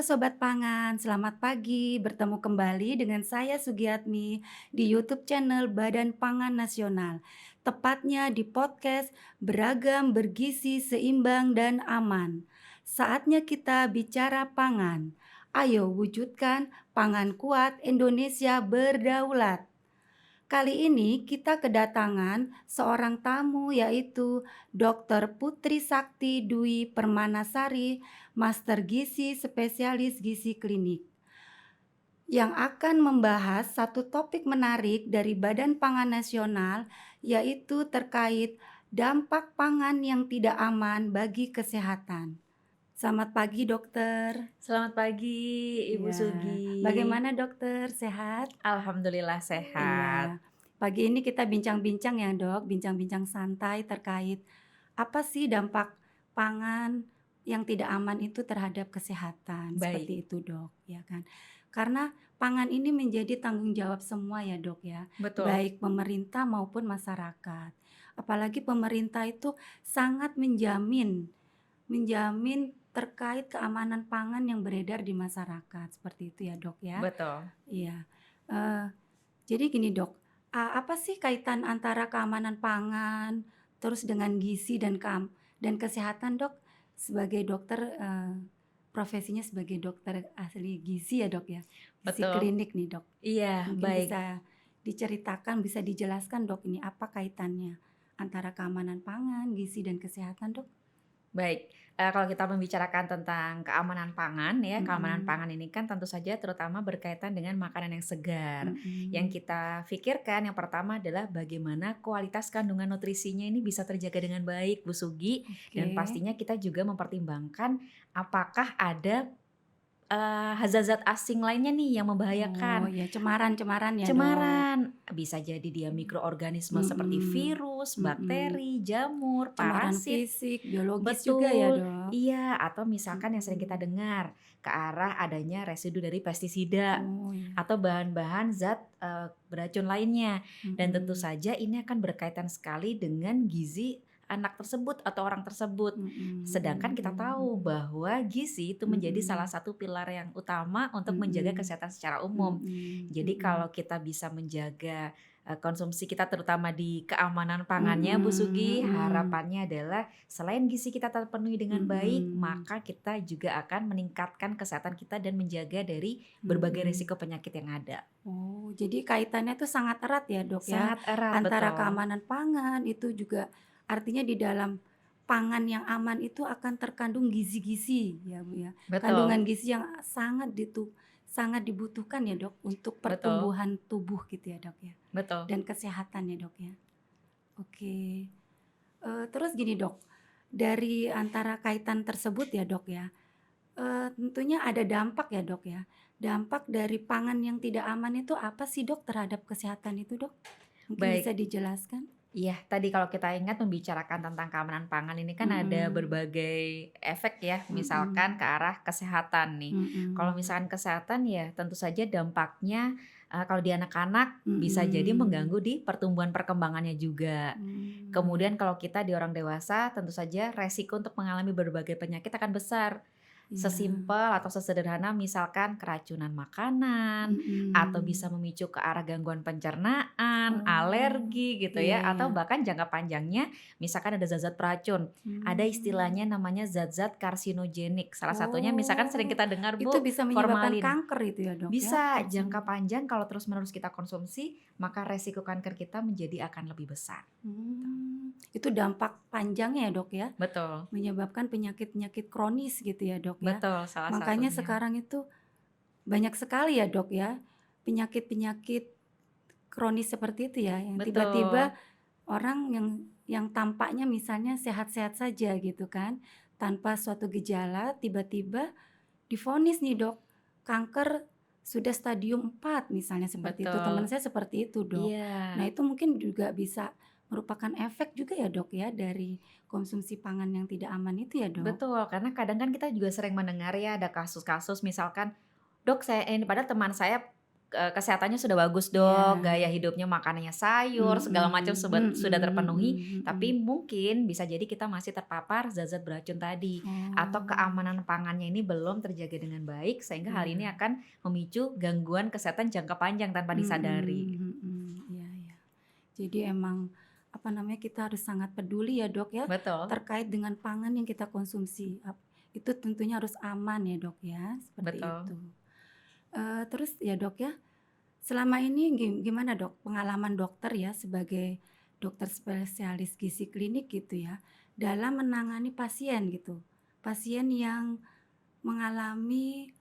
Sobat Pangan, selamat pagi. Bertemu kembali dengan saya Sugiatmi di YouTube channel Badan Pangan Nasional. Tepatnya di podcast Beragam, Bergizi, Seimbang, dan Aman. Saatnya kita bicara pangan. Ayo wujudkan pangan kuat Indonesia berdaulat. Kali ini kita kedatangan seorang tamu yaitu Dr. Putri Sakti Dwi Permanasari, Master Gizi Spesialis Gizi Klinik, yang akan membahas satu topik menarik dari Badan Pangan Nasional, yaitu terkait dampak pangan yang tidak aman bagi kesehatan. Selamat pagi, dokter. Selamat pagi, Ibu Ya, Sugi. bagaimana dokter? Sehat? Alhamdulillah sehat. Iya, pagi ini kita bincang-bincang ya dok, bincang-bincang santai terkait apa sih dampak pangan yang tidak aman itu terhadap kesehatan, Baik, seperti itu dok, ya kan? Karena pangan ini menjadi tanggung jawab semua ya dok ya, betul. baik pemerintah maupun masyarakat. Apalagi pemerintah itu sangat menjamin terkait keamanan pangan yang beredar di masyarakat, seperti itu ya dok ya. Betul. Iya. Eh, jadi gini Dok, apa sih kaitan antara keamanan pangan, terus dengan gizi dan kesehatan Dok? Sebagai dokter, profesinya sebagai dokter ahli gizi ya Dok ya, gizi Betul. klinik nih Dok. Iya, Mungkin baik. bisa diceritakan, bisa dijelaskan Dok ini apa kaitannya antara keamanan pangan, gizi dan kesehatan Dok? Baik, kalau kita membicarakan tentang keamanan pangan ya, keamanan Mhm, pangan ini kan tentu saja terutama berkaitan dengan makanan yang segar. mhm, Yang kita pikirkan yang pertama adalah bagaimana kualitas kandungan nutrisinya ini bisa terjaga dengan baik, Bu Sugi, oke. dan pastinya kita juga mempertimbangkan apakah ada, zat-zat asing lainnya nih yang Oh membahayakan. ya, cemaran-cemaran ya Dok? Cemaran, bisa jadi dia mikroorganisme seperti Mhm, virus, mhm. bakteri, jamur, Cemaran parasit, fisik, biologis juga ya, betul, Dok? iya, atau misalkan yang sering kita Mhm. dengar, ke arah adanya residu dari pestisida Oh, ya. atau bahan-bahan zat, beracun lainnya. Dan tentu Mhm, saja ini akan berkaitan sekali dengan gizi anak tersebut atau orang tersebut. mhm, Sedangkan kita mhm, tahu mhm, bahwa gizi itu menjadi salah mhm, satu pilar yang utama untuk menjaga mhm, kesehatan secara umum. mhm, Jadi mhm, kalau kita bisa menjaga, konsumsi kita terutama di keamanan pangannya Bu mhm, Sugi, mhm, harapannya adalah selain gizi kita terpenuhi dengan baik, mhm, maka kita juga akan meningkatkan kesehatan kita dan menjaga dari berbagai mhm. risiko penyakit yang ada. Oh, jadi kaitannya tuh sangat erat ya, Dok, ya, Sangat erat, antara betul. keamanan pangan itu juga artinya di dalam pangan yang aman itu akan terkandung gizi-gizi ya, Bu, ya. Betul, Kandungan gizi yang sangat dibutuhkan ya, Dok, untuk betul, pertumbuhan tubuh gitu ya, Dok, ya, betul. dan kesehatan ya, Dok, ya. Oke, terus gini, Dok, dari antara kaitan tersebut ya, Dok, ya, tentunya ada dampak ya, Dok, ya. Dampak dari pangan yang tidak aman itu apa sih, Dok, terhadap kesehatan itu, Dok? Mungkin bisa Baik. dijelaskan? Iya, tadi kalau kita ingat membicarakan tentang keamanan pangan ini kan ada Mhm, berbagai efek ya, mhm, misalkan ke arah kesehatan nih. Kalau mhm, misalkan kesehatan ya tentu saja dampaknya, kalau di anak-anak bisa jadi mhm, mengganggu di pertumbuhan perkembangannya juga. iya, Kemudian kalau kita di orang dewasa tentu saja resiko untuk mengalami berbagai penyakit akan besar. iya, Sesimpel atau sesederhana misalkan keracunan makanan, atau bisa mhm. memicu ke arah gangguan pencernaan, Oh, alergi gitu iya, ya, iya, atau bahkan jangka panjangnya misalkan ada zat-zat beracun. Ada mmm. istilahnya namanya zat-zat karsinogenik. Salah satunya misalkan sering Oh, kita dengar itu Bu, bisa menyebabkan formalin. kanker itu ya, Dok, ya? Bisa jangka Mhm. panjang kalau terus-menerus kita konsumsi, maka resiko kanker kita menjadi akan lebih besar. Itu dampak panjangnya ya, Dok, ya? Betul, Menyebabkan penyakit-penyakit kronis gitu ya, Dok, ya? betul salah Makanya satunya. sekarang itu banyak sekali ya, Dok, ya, penyakit-penyakit kronis seperti itu ya, yang tiba-tiba Betul. orang yang tampaknya misalnya sehat-sehat saja gitu kan, tanpa suatu gejala, tiba-tiba divonis nih, Dok, kanker sudah stadium 4 misalnya seperti itu, teman Betul, saya seperti itu, Dok. iya, Nah, itu mungkin juga bisa merupakan efek juga ya, Dok, ya, dari konsumsi pangan yang tidak aman itu ya, Dok? betul, karena kadang kan kita juga sering mendengar ya ada kasus-kasus misalkan, "Dok saya ini," padahal teman saya, kesehatannya sudah bagus Dok, Iya. gaya hidupnya makanannya sayur, segala macam Mhm, sudah mhm, terpenuhi, mhm, tapi mhm. mungkin bisa jadi kita masih terpapar zat-zat beracun tadi, atau Oh, keamanan pangannya ini belum terjaga dengan baik, sehingga hal ini iya. akan memicu gangguan kesehatan jangka panjang tanpa disadari. Mhm, mhm. Iya, iya. Jadi emang, apa namanya, kita harus sangat peduli ya, Dok, ya, Betul, terkait dengan pangan yang kita konsumsi. Itu tentunya harus aman ya, Dok, ya, seperti betul. itu. Terus ya, Dok, ya, selama ini gimana, Dok, pengalaman dokter ya sebagai dokter spesialis gizi klinik gitu ya, dalam menangani pasien gitu? Pasien yang mengalami,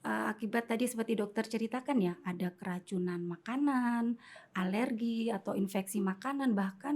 akibat tadi seperti dokter ceritakan ya, ada keracunan makanan, alergi atau infeksi makanan, bahkan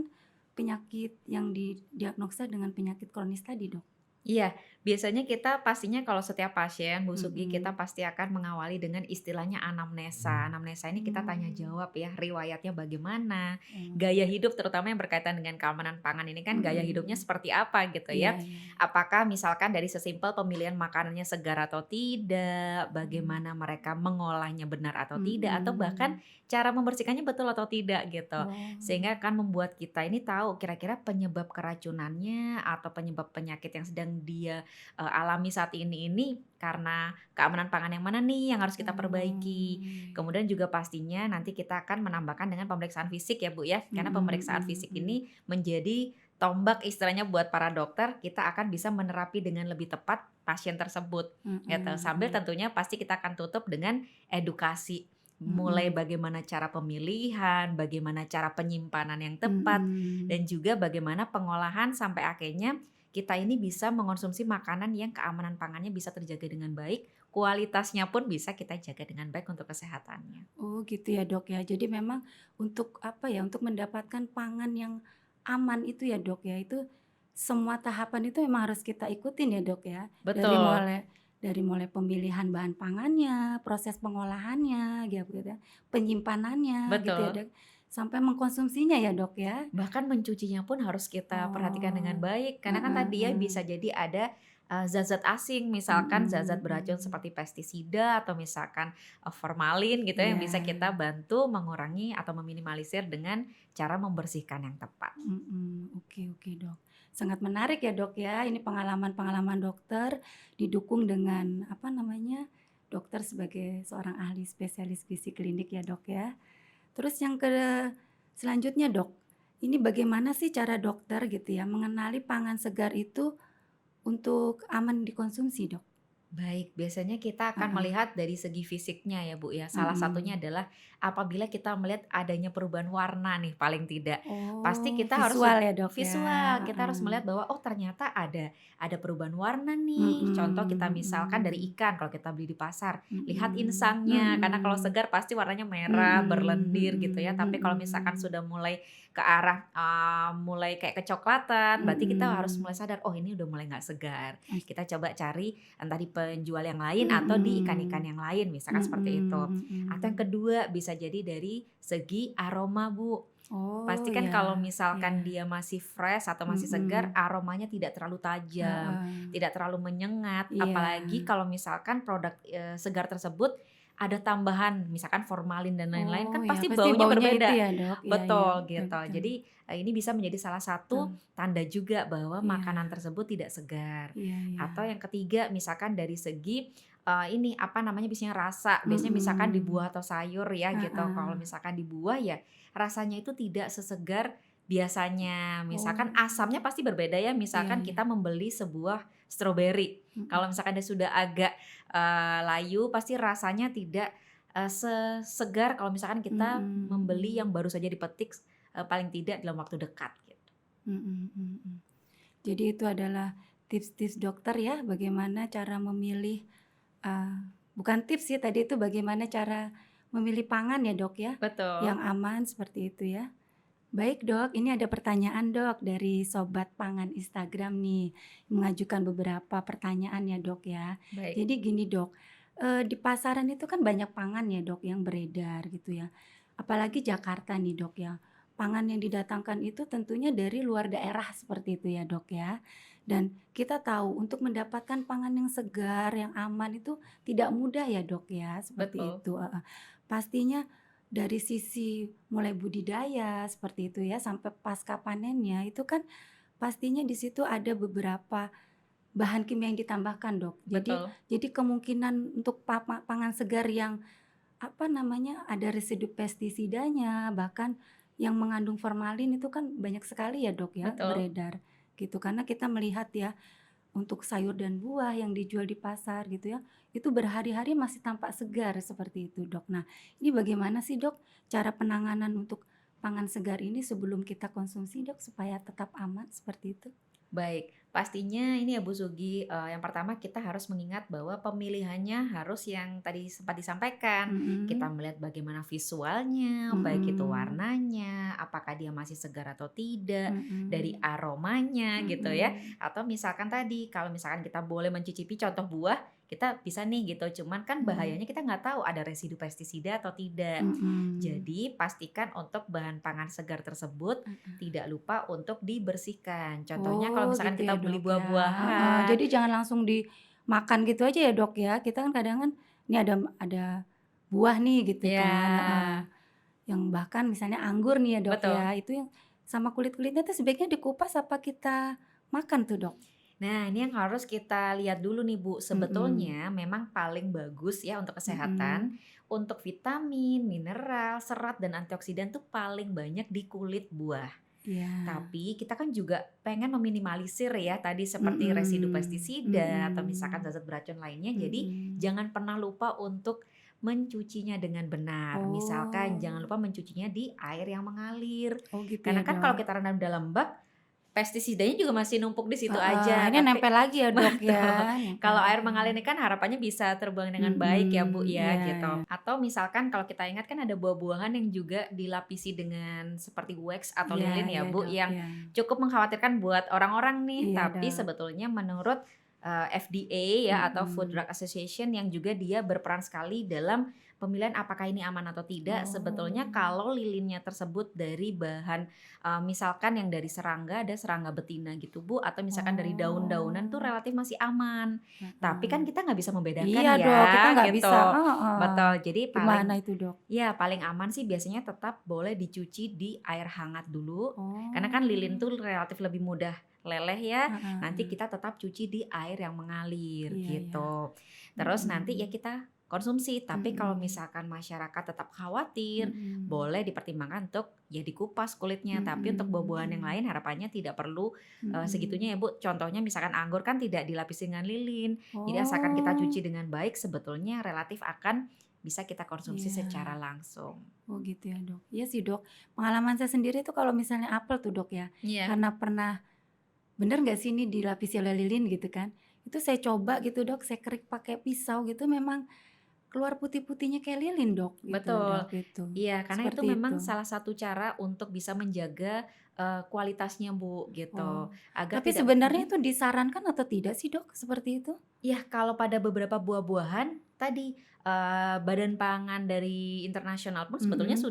penyakit yang didiagnosa dengan penyakit kronis tadi, Dok. Iya, biasanya kita pastinya kalau setiap pasien Bu Sugi, kita Mhm. pasti akan mengawali dengan istilahnya anamnesa. Anamnesa ini kita tanya Mmm, jawab ya, riwayatnya bagaimana, oh, gaya hidup terutama yang berkaitan dengan keamanan pangan ini kan gaya hidupnya mhm. seperti apa gitu Iya, ya. iya. Apakah misalkan dari sesimpel pemilihan makanannya segar atau tidak, Mmm, bagaimana mereka mengolahnya benar atau tidak, atau bahkan mhm. cara membersihkannya betul atau tidak gitu. Oh, Sehingga akan membuat kita ini tahu kira-kira penyebab keracunannya atau penyebab penyakit yang sedang dia, alami saat ini karena keamanan pangan yang mana nih yang harus kita perbaiki. iya, iya. Kemudian juga pastinya nanti kita akan menambahkan dengan pemeriksaan fisik ya, Bu, ya. Karena Mhm, pemeriksaan mhm, fisik mhm. ini menjadi tombak istilahnya buat para dokter, kita akan bisa menerapi dengan lebih tepat pasien tersebut, gitu. Mhm, Sambil mhm. tentunya pasti kita akan tutup dengan edukasi. Mulai Mhm. bagaimana cara pemilihan, bagaimana cara penyimpanan yang tepat, Mhm. dan juga bagaimana pengolahan sampai akhirnya kita ini bisa mengonsumsi makanan yang keamanan pangannya bisa terjaga dengan baik, kualitasnya pun bisa kita jaga dengan baik untuk kesehatannya. Oh gitu ya, Dok, ya. Jadi memang untuk apa ya, untuk mendapatkan pangan yang aman itu ya, Dok, ya, itu semua tahapan itu memang harus kita ikutin ya, Dok, ya. Betul, Dari mulai pemilihan bahan pangannya, proses pengolahannya, gitu ya, penyimpanannya gitu ya, betul. Dok, sampai mengkonsumsinya ya, Dok, ya? Bahkan mencucinya pun harus kita perhatikan dengan Oh, baik, karena kan heeh, tadi ya heeh. bisa jadi ada, zat-zat asing, misalkan Mhm, zat-zat beracun mhm. seperti pestisida atau misalkan, formalin gitu ya, yang Iya, bisa kita bantu mengurangi atau meminimalisir dengan cara membersihkan yang tepat. mhm, oke, oke, Dok. Sangat menarik ya, Dok, ya, ini pengalaman-pengalaman dokter didukung dengan apa namanya, dokter sebagai seorang ahli spesialis gizi klinik ya, Dok, ya. Terus yang selanjutnya, Dok, ini bagaimana sih cara dokter gitu ya mengenali pangan segar itu untuk aman dikonsumsi, Dok? Baik, biasanya kita akan Heeh, melihat dari segi fisiknya ya, Bu, ya. Salah satunya mhm. adalah apabila kita melihat adanya perubahan warna nih paling tidak. Pasti Oh, kita harus visual ya, Dok, ya? visual, kita harus Heeh. melihat bahwa oh ternyata ada perubahan warna nih. Contoh kita Mhm, misalkan dari mhm. ikan kalau kita beli di pasar, lihat Mhm, insangnya karena kalau mhm, segar pasti warnanya merah, mhm, berlendir gitu ya. mhm, Tapi kalau misalkan mhm, sudah mulai ke arah mulai kayak kecoklatan, berarti kita harus mulai mhm. sadar, oh ini udah mulai nggak segar. Os Kita coba cari entah di penjual yang lain atau di ikan-ikan mhm, yang lain, misalkan seperti itu. mhm, Atau yang mhm. kedua bisa jadi dari segi aroma, Bu. Oh, Pastikan ya, kalau misalkan ya, dia masih fresh atau masih segar, mhm, aromanya tidak terlalu tajam, heeh, tidak terlalu menyengat. iya, Apalagi kalau misalkan produk, segar tersebut ada tambahan misalkan formalin dan lain-lain, oh, kan ya, pasti pasti baunya baunya itu berbeda. ya, Dok, iya, iya, Betul betul, gitu. betul, Jadi, ini bisa menjadi salah satu betul, tanda juga bahwa makanan iya, tersebut tidak segar. iya, iya, Atau yang ketiga misalkan dari segi, ini apa namanya, biasanya rasa. Biasanya misalkan di mhm, buah atau sayur ya gitu, kalau heeh, misalkan di buah ya rasanya itu tidak sesegar biasanya. Misalkan oh, asamnya pasti berbeda ya, iya, misalkan iya, kita membeli sebuah stroberi. Kalau mhm, misalkan dia sudah agak, layu pasti rasanya tidak, sesegar kalau misalkan kita mhm, membeli yang mhm, baru saja dipetik, paling tidak dalam waktu dekat gitu. mhm, mhm. Jadi itu adalah tips-tips dokter ya, bagaimana cara memilih, bukan tips sih tadi itu bagaimana cara memilih pangan ya, Dok, ya, yang Betul. aman seperti itu ya. Baik, Dok, ini ada pertanyaan, Dok, dari sobat pangan Instagram nih, mengajukan beberapa pertanyaan ya, Dok, ya. Baik. Jadi gini, Dok, di pasaran itu kan banyak pangan ya, Dok, yang beredar gitu ya. Apalagi Jakarta nih, Dok, ya. Pangan yang didatangkan itu tentunya dari luar daerah seperti itu ya, Dok, ya. Dan kita tahu untuk mendapatkan pangan yang segar, yang aman itu tidak mudah ya, Dok, ya, seperti Betul. itu, heeh. pastinya dari sisi mulai budidaya seperti itu ya, sampai pasca panennya itu kan pastinya di situ ada beberapa bahan kimia yang ditambahkan, Dok. Jadi Betul. kemungkinan untuk pangan segar yang, apa namanya, ada residu pestisidanya, bahkan yang mengandung formalin itu kan banyak sekali ya, Dok, ya, Betul. beredar, gitu. Karena kita melihat ya, untuk sayur dan buah yang dijual di pasar gitu ya, itu berhari-hari masih tampak segar seperti itu, Dok. Nah, ini bagaimana sih, Dok, cara penanganan untuk pangan segar ini sebelum kita konsumsi, Dok, supaya tetap aman seperti itu? Baik, pastinya ini ya Bu Sugi, yang pertama kita harus mengingat bahwa pemilihannya harus yang tadi sempat disampaikan. Kita Mhm, melihat bagaimana visualnya, baik itu mhm, warnanya, apakah dia masih segar atau tidak, dari mhm, aromanya gitu ya. mhm, Atau misalkan tadi, kalau misalkan kita boleh mencicipi contoh buah, kita bisa nih gitu. Cuman kan mhm, bahayanya kita nggak tahu ada residu pestisida atau tidak. mhm, Jadi pastikan untuk bahan pangan segar tersebut heeh. tidak lupa untuk dibersihkan. Contohnya kalau Oh misalkan gitu kita ya, beli Dok, ya, heeh. buah-buahan. Jadi jangan langsung dimakan gitu aja ya, Dok, ya? Kita kan kadang kan ini ada buah nih gitu kan, heeh, Ya, yang bahkan misalnya anggur nih ya, Dok, ya, betul. itu yang sama kulit-kulitnya tuh sebaiknya dikupas apa kita makan tuh, Dok? Nah, ini yang harus kita lihat dulu nih, Bu. Mhm, Sebetulnya memang paling bagus ya untuk kesehatan, mhm, untuk vitamin, mineral, serat, dan antioksidan tuh paling banyak di kulit buah. iya, Tapi kita kan juga pengen meminimalisir ya tadi seperti residu mhm, pestisida atau misalkan mhm, zat-zat beracun lainnya. Jadi mhm. jangan pernah lupa untuk mencucinya dengan benar. Misalkan Oh, jangan lupa mencucinya di air yang mengalir. oh gitu ya, Karena kan kalau Dok? kita rendam dalam bak, pestisidanya juga masih numpuk di situ Heeh, aja. akhirnya Tapi nempel lagi ya, Dok, ya? betul. Nempel Kalau air lagi. mengalir ini kan harapannya bisa terbuang dengan baik ya, Bu, Mhm, ya, iya gitu. iya, Atau misalkan kalau kita ingat kan ada buah-buahan yang juga dilapisi dengan seperti wax atau iya lilin ya, iya, Bu, Dok, yang iya. cukup mengkhawatirkan buat orang-orang nih. Iya, Tapi Dok, sebetulnya menurut, FDA ya atau Food mhm. Drug Association yang juga dia berperan sekali dalam pemilihan apakah ini aman atau tidak, sebetulnya Oh, kalau lilinnya tersebut dari bahan, misalkan yang dari serangga, ada serangga betina gitu, Bu, atau misalkan dari daun-daunan tuh oh, relatif masih aman. Tapi heeh. kan kita nggak bisa membedakan Iya, Dok, kita ya, nggak bisa gitu. heeh. Betul, jadi Gimana paling itu, Dok? ya paling aman sih biasanya tetap boleh dicuci di air hangat dulu, karena kan lilin Oh, tuh relatif lebih mudah meleleh ya, heeh nanti heeh. kita tetap cuci di air yang mengalir, Iya iya, gitu. Terus nanti ya mhm, kita konsumsi, tapi kalau mhm, misalkan masyarakat tetap khawatir, mhm, boleh dipertimbangkan untuk ya dikupas kulitnya, tapi untuk mhm, buah-buahan yang mhm, lain harapannya tidak perlu, segitunya mhm. ya, Bu. Contohnya misalkan anggur kan tidak dilapisi dengan lilin, jadi asalkan kita Oh, cuci dengan baik sebetulnya relatif akan bisa kita konsumsi iya. secara langsung. Oh gitu ya, Dok. Iya sih, Dok. Pengalaman saya sendiri tuh kalau misalnya apel tuh, Dok, ya, Iya, karena pernah bener nggak sih ini dilapisi oleh lilin gitu kan, itu saya coba gitu, Dok, saya kerik pakai pisau gitu memang keluar putih-putihnya kayak lilin, Dok, gitu, betul. Dok, gitu. Iya, karena itu Seperti memang itu. salah satu cara untuk bisa menjaga, kualitasnya, Bu, Oh, gitu. Agar tapi tidak sebenarnya itu disarankan atau tidak sih, Dok, seperti itu? iya, kalau pada beberapa buah-buahan tadi, Badan Pangan dari internasional pun sebetulnya Mhm.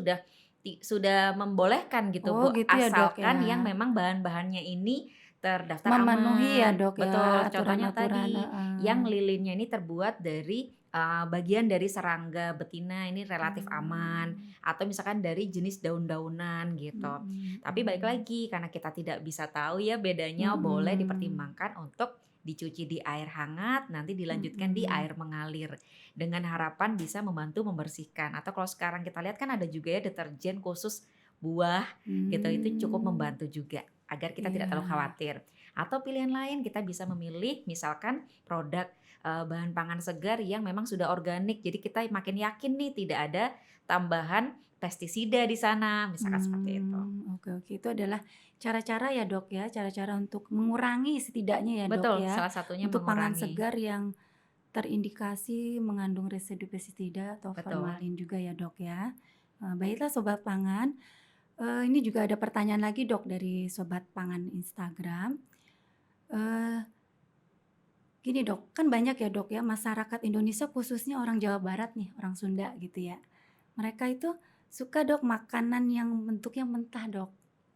sudah membolehkan gitu, Oh Bu, gitu ya, Dok, ya. asalkan yang memang bahan-bahannya ini terdaftar Memenuhi ya, aman. Dok, ya, Betul, contohnya aturan-aturan tadi heeh. yang lilinnya ini terbuat dari, bagian dari serangga betina ini relatif aman, Mmm, atau misalkan dari jenis daun-daunan gitu. mhm Tapi balik mhm. lagi karena kita tidak bisa tahu ya bedanya, boleh Mhm. dipertimbangkan untuk dicuci di air hangat, nanti dilanjutkan di Mhm. air mengalir. Dengan harapan bisa membantu membersihkan. Atau kalau sekarang kita lihat kan ada juga ya deterjen khusus buah gitu, itu cukup Mmm, membantu juga agar kita tidak iya. terlalu khawatir. Atau pilihan lain kita bisa memilih misalkan produk, bahan pangan segar yang memang sudah organik. Jadi kita makin yakin nih tidak ada tambahan pestisida di sana, misalkan seperti itu. Oke oke. Itu adalah cara-cara ya, Dok, ya, cara-cara untuk mengurangi setidaknya ya, Dok, Betul, ya, salah satunya untuk pangan mengurangi. segar yang terindikasi mengandung residu pestisida atau Betul. formalin juga ya, Dok, ya. Baiklah sobat pangan, ini juga ada pertanyaan lagi, Dok, dari sobat pangan Instagram. Eee, Gini, Dok, kan banyak ya, Dok, ya, masyarakat Indonesia khususnya orang Jawa Barat nih, orang Sunda gitu ya. Mereka itu suka, Dok, makanan yang bentuknya mentah, Dok.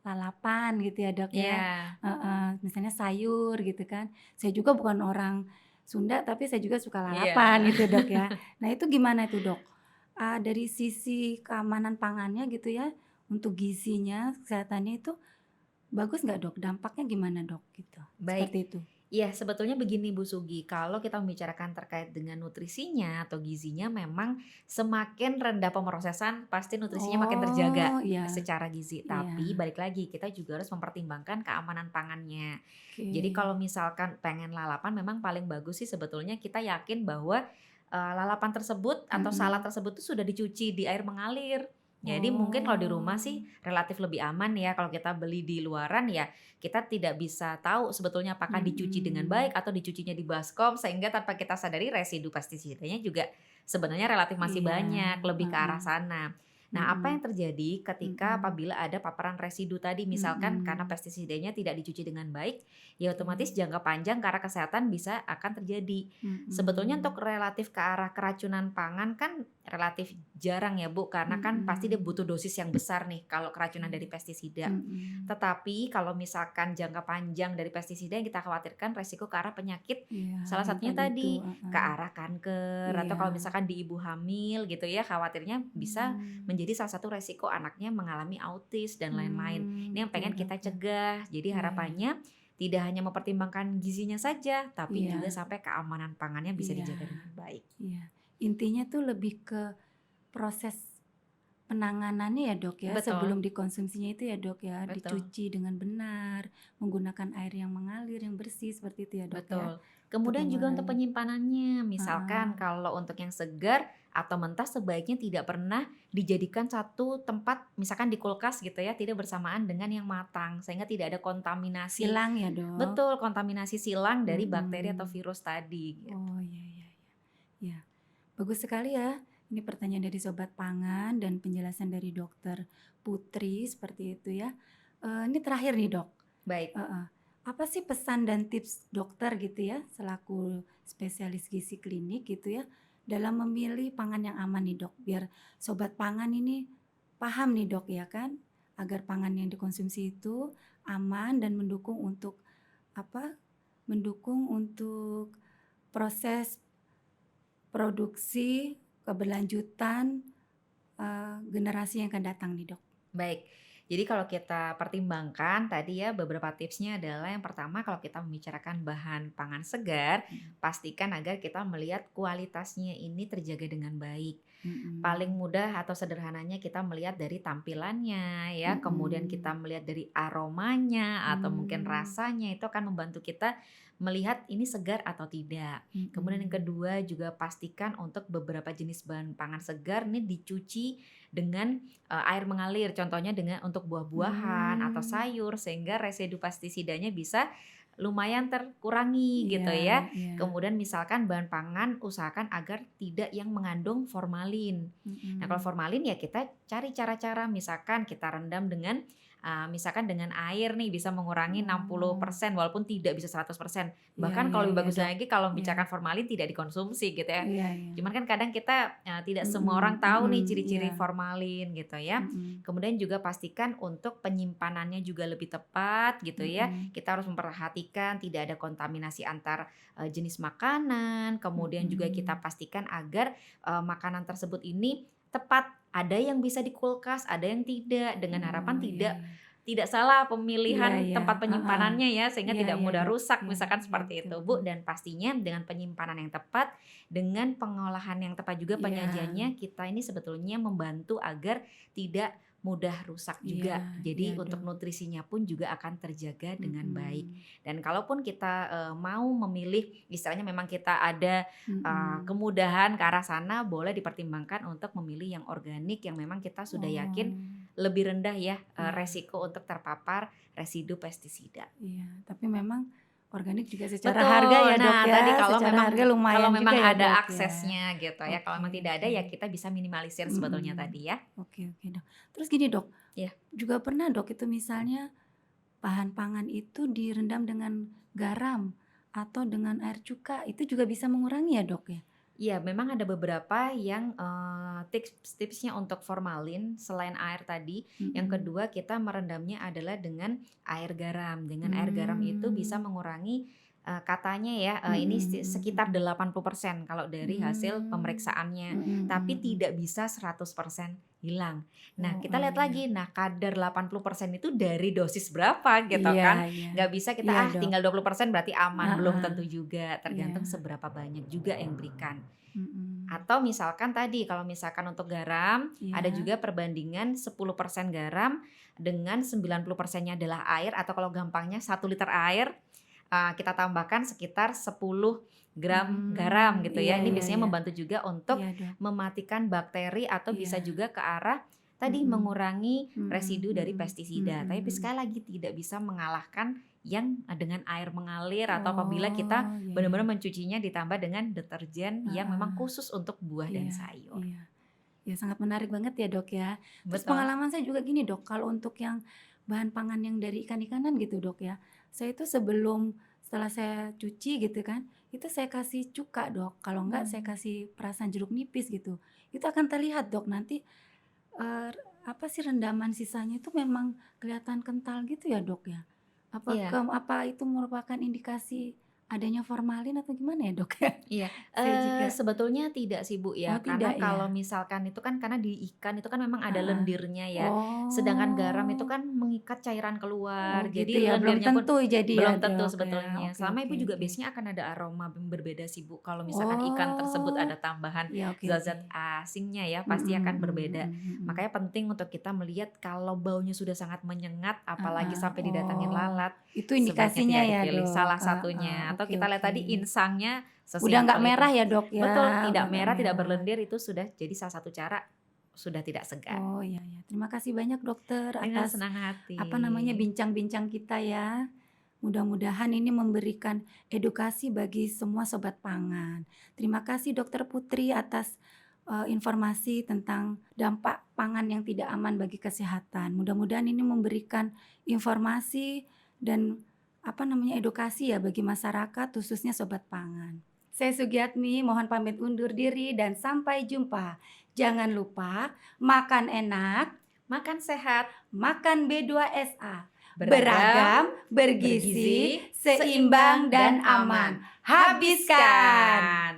Lalapan gitu ya, Dok, ya. Iya. Heeh, misalnya sayur gitu kan. Saya juga bukan orang Sunda, tapi saya juga suka Iya. lalapan gitu, Dok, ya. Nah, itu gimana itu, Dok? dari sisi keamanan pangannya gitu ya, untuk gizinya, kesehatannya itu bagus nggak Dok? Dampaknya gimana Dok gitu? Baik. Seperti itu? Iya, sebetulnya begini Bu Sugi, kalau kita membicarakan terkait dengan nutrisinya atau gizinya memang semakin rendah pemrosesan pasti nutrisinya makin terjaga Oh, iya secara gizi. Tapi iya, balik lagi kita juga harus mempertimbangkan keamanan pangannya. oke. Jadi kalau misalkan pengen lalapan memang paling bagus sih sebetulnya kita yakin bahwa lalapan tersebut atau salad Mhm. tersebut tuh sudah dicuci di air mengalir. Jadi mungkin kalau di rumah Oh, sih relatif lebih aman ya, kalau kita beli di luaran ya kita tidak bisa tahu sebetulnya apakah dicuci dengan mhm. baik atau dicucinya di baskom sehingga tanpa kita sadari residu pestisidanya juga sebenarnya relatif masih Iya, banyak, lebih ke arah heeh, sana. Nah, apa mhm, yang terjadi ketika mhm, apabila ada paparan residu tadi misalkan karena mhm. pestisidanya tidak dicuci dengan baik, ya otomatis Oke, jangka panjang ke arah kesehatan bisa akan terjadi. Sebetulnya untuk mhm, relatif ke arah keracunan pangan kan relatif jarang ya Bu, karena kan pasti dia mhm. butuh dosis yang besar nih kalau keracunan dari Oke, pestisida. mhm. Tetapi kalau misalkan jangka panjang dari pestisida yang kita khawatirkan resiko ke arah penyakit, Iya, salah yang satunya tadi itu, tadi ke heeh. arah kanker atau Iya, kalau misalkan di ibu hamil gitu ya, khawatirnya bisa mmm, menjadi salah satu resiko anaknya mengalami autis dan lain-lain. Ini yang oke pengen kita Dok, ya. cegah. Jadi Iya iya, harapannya tidak hanya mempertimbangkan gizinya saja, tapi juga iya sampai keamanan pangannya bisa iya dijaga dengan baik. iya. Intinya tuh lebih ke proses penanganannya ya Dok ya, sebelum Betul, dikonsumsinya itu ya Dok ya, betul. dicuci dengan benar, menggunakan air yang mengalir, yang bersih, seperti itu ya Dok ya, Betul. untuk Kemudian juga untuk mengurangi penyimpanannya, heeh, misalkan kalau untuk yang segar atau mentah sebaiknya tidak pernah dijadikan satu tempat, misalkan di kulkas gitu ya, tidak bersamaan dengan yang matang, sehingga tidak ada kontaminasi. silang ya Dok? Betul, kontaminasi silang dari bakteri atau Mhm. virus tadi gitu. Oh, iya iya iya. Iya, bagus sekali ya. Ini pertanyaan dari Sobat Pangan dan penjelasan dari Dokter Putri seperti itu ya. Ini terakhir nih Dok, Baik. heeh. Apa sih pesan dan tips dokter gitu ya, selaku spesialis gizi klinik gitu ya, dalam memilih pangan yang aman nih Dok, biar Sobat Pangan ini paham nih Dok ya kan, agar pangan yang dikonsumsi itu aman dan mendukung untuk apa, mendukung untuk proses produksi, keberlanjutan, generasi yang akan datang nih, Dok. Baik. Jadi kalau kita pertimbangkan tadi ya beberapa tipsnya adalah yang pertama kalau kita membicarakan bahan pangan segar, Mhm, pastikan agar kita melihat kualitasnya ini terjaga dengan baik. Paling mhm, mudah atau sederhananya kita melihat dari tampilannya ya, kemudian kita mhm, melihat dari aromanya atau mungkin mmm, rasanya itu akan membantu kita melihat ini segar atau tidak. Kemudian yang mhm, kedua juga pastikan untuk beberapa jenis bahan pangan segar ini dicuci dengan air mengalir, contohnya dengan untuk buah-buahan atau mmm, sayur sehingga residu pestisidanya bisa lumayan terkurangi iya gitu ya. iya, Kemudian misalkan bahan pangan usahakan agar tidak yang mengandung formalin. Nah, kalau mhm, formalin ya kita cari cara-cara misalkan kita rendam dengan misalkan dengan air nih bisa mengurangi oh, 60% walaupun tidak bisa 100%. iya Bahkan iya kalau lebih iya, bagus Dok, lagi kalau iya, membicarakan formalin tidak dikonsumsi gitu ya. iya iya, Cuman kan kadang kita tidak semua mhm orang tahu nih iya, ciri-ciri formalin gitu ya. mhm, Kemudian juga pastikan untuk penyimpanannya juga lebih tepat gitu ya. mhm, Kita harus memperhatikan tidak ada kontaminasi antar jenis makanan, kemudian juga kita mhm, pastikan agar makanan tersebut ini tepat. Ada yang bisa di kulkas, ada yang tidak. Dengan harapan oh, iya tidak iya, tidak salah iya pemilihan iya, tempat heeh, penyimpanannya ya, sehingga iya tidak iya, mudah Dok, rusak, iya misalkan iya, seperti betul itu betul, Bu. Dan pastinya dengan penyimpanan yang tepat, dengan pengolahan yang tepat juga iya. penyajiannya, kita ini sebetulnya membantu agar tidak mudah rusak Iya juga. iya, Jadi untuk Dok, nutrisinya pun juga akan terjaga dengan baik. mhm, Dan kalaupun kita mau memilih, istilahnya memang kita ada mhm. kemudahan ke arah sana, boleh dipertimbangkan untuk memilih yang organik yang memang kita sudah yakin Oh, lebih rendah ya iya resiko untuk terpapar residu pestisida. iya, tapi memang organik juga secara harga ya, Betul. Dok, Nah, tadi ya, secara harga kalau lumayan juga memang ya, ada Dok, ya. aksesnya gitu ya. Kalau Oke memang tidak ada oke, ya kita bisa minimalisir sebetulnya mhm, tadi ya. oke oke, Dok. Terus gini, Dok, Iya. juga pernah, Dok, itu misalnya bahan pangan itu direndam dengan garam atau dengan air cuka, itu juga bisa mengurangi ya, Dok, ya? Iya, memang ada beberapa yang, tips-tipsnya untuk formalin selain air tadi, yang Mhm, kedua kita merendamnya adalah dengan air garam. Dengan air garam itu bisa mmm, mengurangi, katanya ya, ini Mhm mhm. sekitar 80% kalau dari hasil Mmm. pemeriksaannya, Mhm tapi mhm mhm. tidak bisa 100% hilang. Nah, Oh, kita iya lihat iya. lagi, nah kadar 80% itu dari dosis berapa gitu Iya kan. iya. Nggak bisa kita, Iya, "Ah, Dok. tinggal 20% berarti aman." Belum Heeh. tentu juga, tergantung Iya. seberapa banyak juga yang berikan. Mhm. Atau misalkan tadi, kalau misalkan untuk garam, ada Iya. juga perbandingan 10% garam dengan 90%-nya adalah air, atau kalau gampangnya 1 liter air, kita tambahkan sekitar 10 gram garam gitu Iya ya. Ini iya biasanya iya. membantu juga untuk Iya, Dok. mematikan bakteri atau bisa Iya. juga ke arah tadi Mhm. mengurangi Mhm residu dari mhm. pestisida. Mhm Tapi mhm. sekali lagi tidak bisa mengalahkan yang dengan air mengalir atau apabila kita Oh, iya iya. benar-benar mencucinya ditambah dengan deterjen yang memang Heeh. khusus untuk buah dan Iya sayur. iya. Ya sangat menarik banget ya, Dok, ya. Terus Betul. pengalaman saya juga gini, Dok, kalau untuk yang bahan pangan yang dari ikan-ikanan gitu, Dok, ya. Saya itu setelah saya cuci gitu kan, itu saya kasih cuka, Dok. Kalau enggak saya Mmm. kasih perasan jeruk nipis gitu. Itu akan terlihat, Dok, nanti, eee, apa sih, rendaman sisanya itu memang kelihatan kental gitu ya, Dok, ya? Iya. Apa itu merupakan indikasi adanya formalin atau gimana ya, Dok, ya? Iya, Saya juga sebetulnya tidak sih, Bu, oh ya. Karena tidak kalau ya? misalkan itu kan karena di ikan itu kan memang ada Heeh. lendirnya ya. Sedangkan garam itu Oh. kan mengikat cairan Oh keluar, gitu jadi ya, belum lendirnya pun tentu jadi ya, belum tentu Dok, ya. sebetulnya. Oke Selama oke itu juga oke. biasanya akan ada aroma berbeda sih, Bu. Kalau misalkan ikan tersebut Oh, ada tambahan iya oke oke. zat-zat asingnya ya, Mhm pasti akan mhm berbeda. mhm mhm. Makanya penting untuk kita melihat kalau baunya sudah sangat menyengat, apalagi Heeh. sampai didatangin Oh, lalat, itu sebaiknya indikasinya tidak ya, dipilih. Dok? Salah Heeh, satunya. Atau oke kita lihat oke. tadi insangnya Udah nggak sesimpel itu. merah ya, Dok, ya? Betul, tidak Udah nggak merah, tidak merah. berlendir itu sudah jadi salah satu cara sudah tidak segan. Oh, iya iya. Terima kasih banyak, Dokter, Dengan atas senang hati. apa namanya, bincang-bincang kita ya. Mudah-mudahan ini memberikan edukasi bagi semua sobat pangan. Terima kasih Dokter Putri atas informasi tentang dampak pangan yang tidak aman bagi kesehatan. Mudah-mudahan ini memberikan informasi dan apa namanya, edukasi ya bagi masyarakat khususnya sobat pangan. Saya Sugiatmi mohon pamit undur diri dan sampai jumpa. Jangan lupa makan enak, Makan sehat, makan B2SA. beragam, Beragam, bergizi, bergizi, seimbang seimbang, dan dan aman. aman. Habiskan! Habiskan!